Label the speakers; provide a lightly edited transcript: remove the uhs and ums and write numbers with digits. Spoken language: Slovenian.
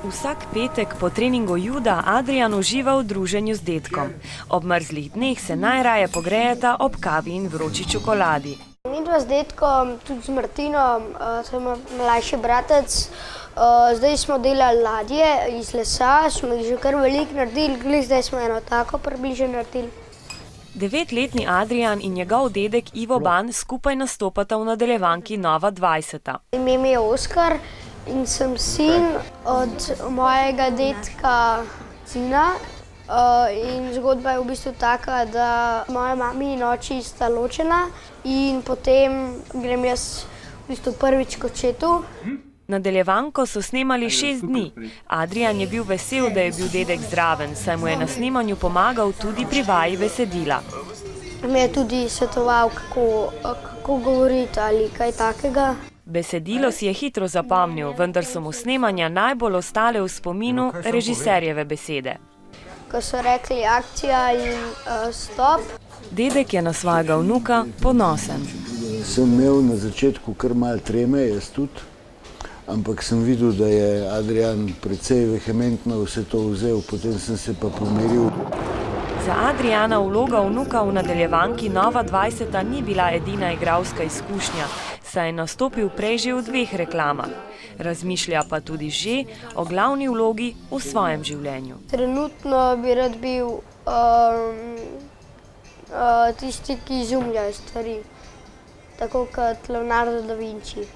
Speaker 1: Vsak petek po treningu juda Adrijan uživa v druženju z dedkom. Ob mrzlih dneh se najraje pogrejeta ob kavi in vroči čokoladi.
Speaker 2: Midva z dedkom, tudi z Martinom, to je mlajši bratec. Zdaj smo delali ladje iz lesa, smo jih že kar veliko naredili, zdaj smo eno tako približno naredili.
Speaker 1: 9-letni Adrijan in njegov dedek Ivo Ban skupaj nastopata v nadaljevanki Nova 20.
Speaker 2: Ime mi je Oskar in sem sin od mojega dedka sina. In zgodba je v bistvu taka, da moja mami in oči sta ločena in potem grem jaz v bistvu prvič k očetu.
Speaker 1: Nadaljevanko so snemali 6 dni. Adrijan je bil vesel, da je bil dedek zraven, saj mu je na snemanju pomagal tudi pri vaji besedila.
Speaker 2: Mi je tudi svetoval, kako govoriti ali kaj takega.
Speaker 1: Besedilo si je hitro zapomnil, vendar so mu snemanja najbolj ostale v spominu režiserjeve besede.
Speaker 2: Ko so rekli akcija in stop.
Speaker 1: Dedek je na svojega vnuka ponosen.
Speaker 3: Sem imel na začetku kar malo treme, jaz tudi, ampak sem videl, da je Adrijan precej vehementno vse to vzel, potem sem se pa pomiril.
Speaker 1: Za Adrijana vloga vnuka v nadaljevanki Nova 20 ni bila edina igralska izkušnja, saj je nastopil prej že v 2 reklamah. Razmišlja pa tudi že o glavni vlogi v svojem življenju.
Speaker 2: Trenutno bi rad bil tisti, ki izumljajo stvari, tako kot Leonardo da Vinci.